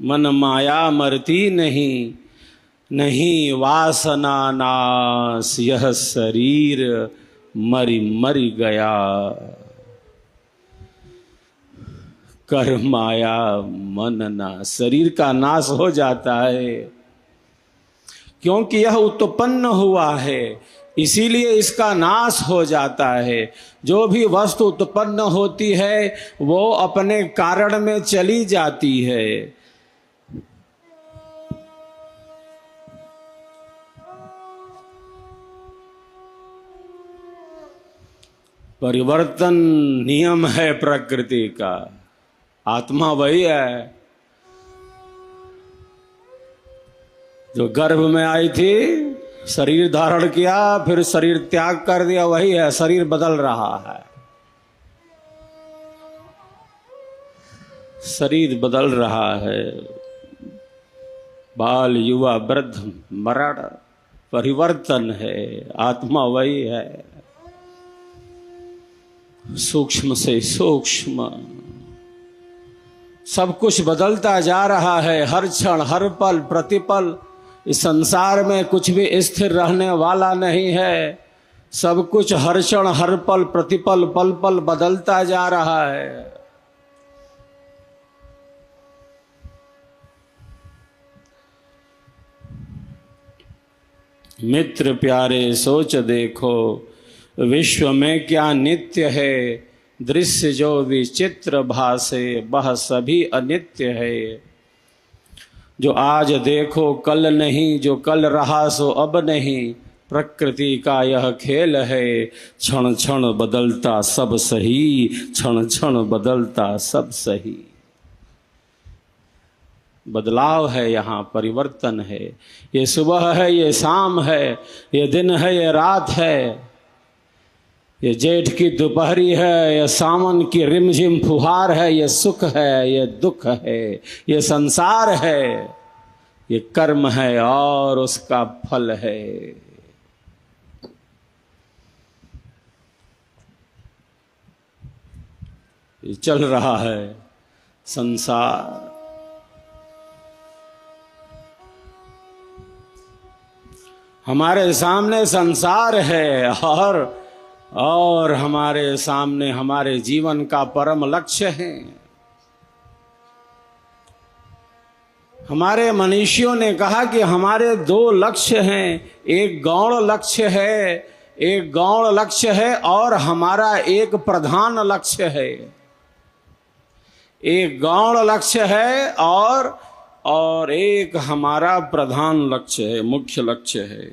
मन माया मरती नहीं, नहीं वासना नाश, यह शरीर मरी मरी गया। कर माया मन नाश, शरीर का नाश हो जाता है क्योंकि यह उत्पन्न हुआ है, इसीलिए इसका नाश हो जाता है। जो भी वस्तु उत्पन्न होती है वो अपने कारण में चली जाती है। परिवर्तन नियम है प्रकृति का। आत्मा वही है जो गर्भ में आई थी, शरीर धारण किया, फिर शरीर त्याग कर दिया, वही है। शरीर बदल रहा है, शरीर बदल रहा है। बाल युवा वृद्ध मरण परिवर्तन है, आत्मा वही है। सूक्ष्म से सूक्ष्म सब कुछ बदलता जा रहा है। हर क्षण हर पल प्रतिपल इस संसार में कुछ भी स्थिर रहने वाला नहीं है। सब कुछ हर क्षण हर पल प्रतिपल पल पल बदलता जा रहा है। मित्र प्यारे सोच देखो, विश्व में क्या नित्य है। दृश्य जो विचित्र भासे वह सभी अनित्य है। जो आज देखो कल नहीं, जो कल रहा सो अब नहीं। प्रकृति का यह खेल है, क्षण क्षण बदलता सब सही, क्षण क्षण बदलता सब सही। बदलाव है, यहाँ परिवर्तन है। ये सुबह है, ये शाम है, ये दिन है, ये रात है, ये जेठ की दोपहरी है, ये सावन की रिमझिम फुहार है, ये सुख है, ये दुख है, ये संसार है, ये कर्म है और उसका फल है। ये चल रहा है संसार। हमारे सामने संसार है और हमारे सामने हमारे जीवन का परम लक्ष्य है। हमारे मनीषियों ने कहा कि हमारे दो लक्ष्य हैं। एक गौण लक्ष्य है, एक गौण लक्ष्य है और हमारा एक प्रधान लक्ष्य है। एक गौण लक्ष्य है और एक हमारा प्रधान लक्ष्य है, मुख्य लक्ष्य है।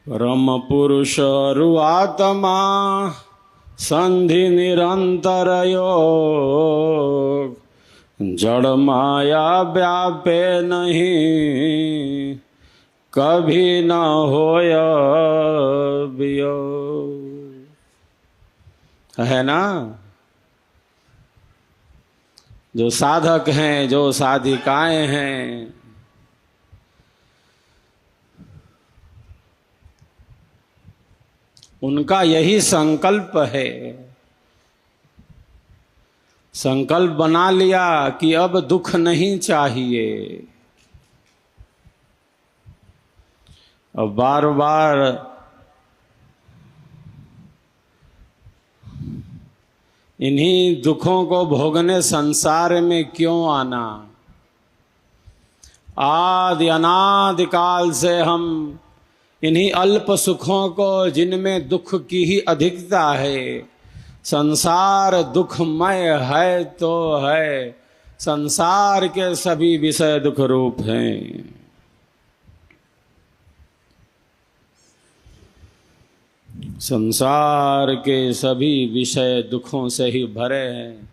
परम पुरुष रुआत्मा संधि निरंतर योग, जड़ माया व्यापे नहीं, कभी न होय वियोग। है ना? जो साधक हैं, जो साधिकाएं हैं, उनका यही संकल्प है। संकल्प बना लिया कि अब दुख नहीं चाहिए। अब बार बार इन्हीं दुखों को भोगने संसार में क्यों आना। आदि अनादि काल से हम इन्हीं अल्प सुखों को, जिनमें दुख की ही अधिकता है। संसार दुखमय है तो है, संसार के सभी विषय दुख रूप हैं। संसार के सभी विषय दुखों से ही भरे हैं।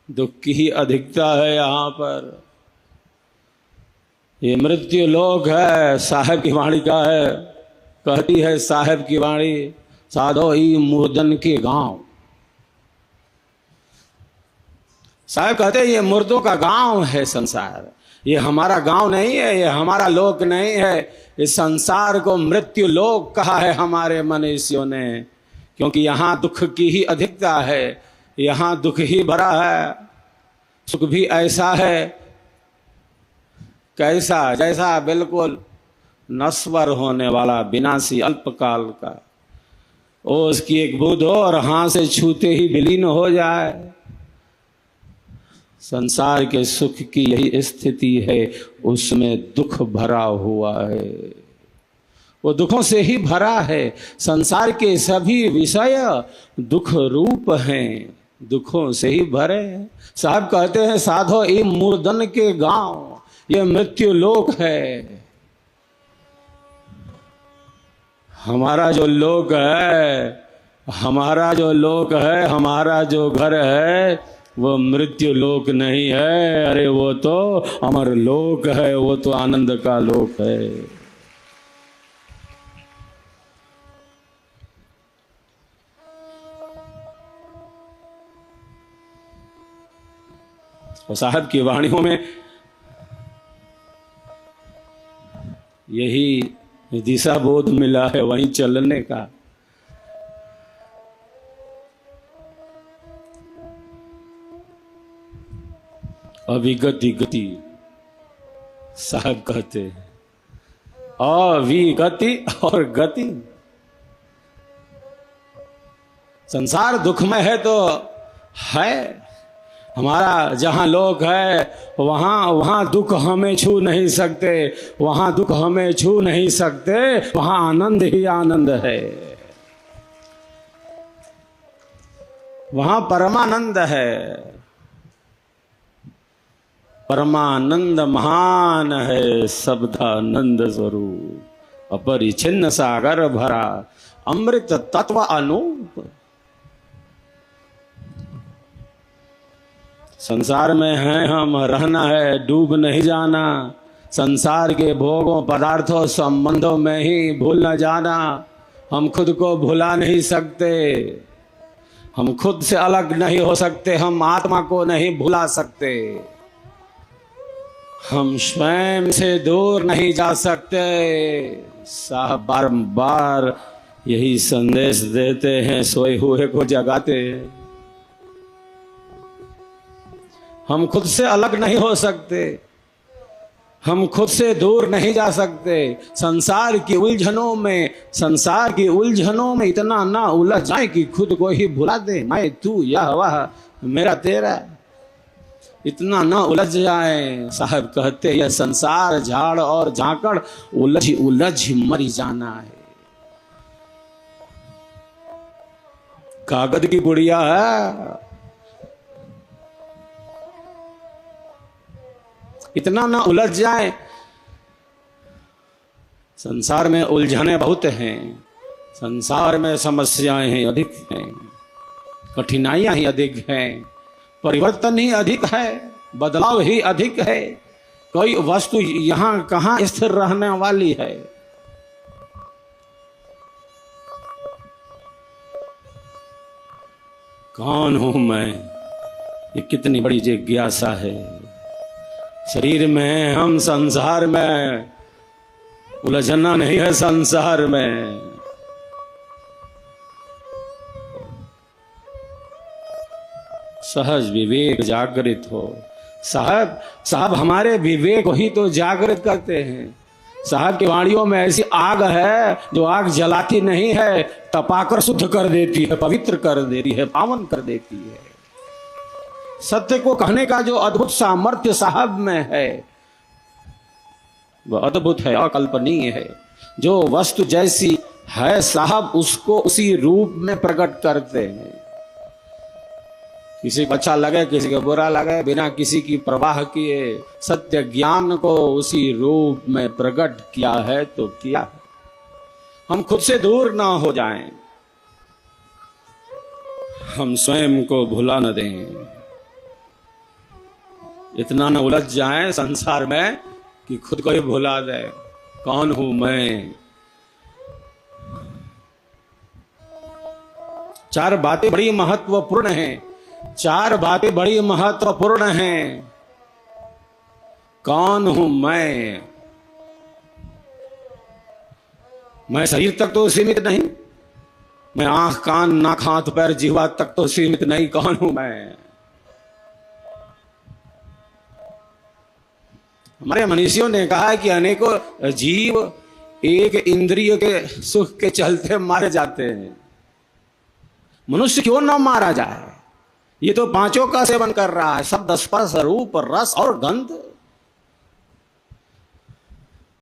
दुख की ही अधिकता है यहाँ पर। ये मृत्यु लोक है, साहब की वाणी का है। कहती है साहब की वाणी, साधो ही मुर्दन के गांव। साहब कहते हैं ये मुर्दों का गांव है संसार। ये हमारा गांव नहीं है, ये हमारा लोक नहीं है। इस संसार को मृत्यु लोक कहा है हमारे मनीषियों ने, क्योंकि यहाँ दुख की ही अधिकता है। यहाँ दुख ही भरा है, सुख भी ऐसा है कैसा, जैसा बिल्कुल नश्वर होने वाला विनाशी अल्पकाल का, ओस की एक बूंद हो और हाथ से छूते ही विलीन हो जाए। संसार के सुख की यही स्थिति है, उसमें दुख भरा हुआ है, वो दुखों से ही भरा है। संसार के सभी विषय दुख रूप हैं, दुखों से ही भरे हैं। साहब कहते हैं साधो ये मूर्धन के गांव, ये मृत्यु लोक है। हमारा जो लोक है, हमारा जो लोक है, हमारा जो घर है, वो मृत्यु लोक नहीं है। अरे वो तो अमर लोक है, वो तो आनंद का लोक है। और साहब की वाणियों में यही दिशा बोध मिला है, वहीं चलने का। अविगति गति साहब कहते हैं, अविगति और गति। संसार दुखमय है तो है, हमारा जहाँ लोक है वहाँ दुख हमें छू नहीं सकते, वहाँ दुख हमें छू नहीं सकते, वहाँ आनंद ही आनंद है, वहाँ परमानंद है। परमानंद महान है शब्दानंद स्वरूप, अपरिछिन्न सागर भरा अमृत तत्व अनूप। संसार में हैं हम, रहना है, डूब नहीं जाना। संसार के भोगों पदार्थों संबंधों में ही भूल न जाना। हम खुद को भुला नहीं सकते, हम खुद से अलग नहीं हो सकते, हम आत्मा को नहीं भुला सकते, हम स्वयं से दूर नहीं जा सकते। साहब बारंबार यही संदेश देते हैं, सोए हुए को जगाते हैं। हम खुद से अलग नहीं हो सकते, हम खुद से दूर नहीं जा सकते। संसार की उलझनों में इतना ना उलझ जाए कि खुद को ही भुला दे। मैं तू यह वह मेरा तेरा, इतना ना उलझ जाए। साहब कहते यह संसार झाड़ और झांकड़ उलझ उलझ मर जाना है। कागज की गुड़िया है, इतना ना उलझ जाए। संसार में उलझने बहुत हैं, संसार में समस्याएं ही अधिक हैं, कठिनाइयां ही अधिक हैं, परिवर्तन ही अधिक है, बदलाव ही अधिक है। कोई वस्तु यहां कहां स्थिर रहने वाली है। कौन हूं मैं, ये कितनी बड़ी जिज्ञासा है। शरीर में हम, संसार में उलझना नहीं है। संसार में सहज विवेक जागृत हो। साहब हमारे विवेक ही तो जागृत करते हैं। साहब की वाणियों में ऐसी आग है जो आग जलाती नहीं है, तपाकर शुद्ध कर देती है, पवित्र कर देती है, पावन कर देती है। सत्य को कहने का जो अद्भुत सामर्थ्य साहब में है वह अद्भुत है, अकल्पनीय है। जो वस्तु जैसी है साहब उसको उसी रूप में प्रकट करते हैं। किसी को अच्छा लगे, किसी को बुरा लगे, बिना किसी की परवाह किए सत्य ज्ञान को उसी रूप में प्रकट किया है तो किया है। हम खुद से दूर ना हो जाएं, हम स्वयं को भुला न दें, इतना न उलझ जाएं संसार में कि खुद को ही भुला दे। कौन हूं मैं। चार बातें बड़ी महत्वपूर्ण हैं, चार बातें बड़ी महत्वपूर्ण हैं। कौन हूं मैं शरीर तक तो सीमित नहीं, मैं आंख कान नाक हाथ पैर जीवा तक तो सीमित नहीं, कौन हूं मैं? हमारे मनीषियों ने कहा कि अनेकों जीव एक इंद्रिय के सुख के चलते मारे जाते हैं, मनुष्य क्यों ना मारा जाए? ये तो पांचों का सेवन कर रहा है, शब्द स्पर्श रूप रस और गंध।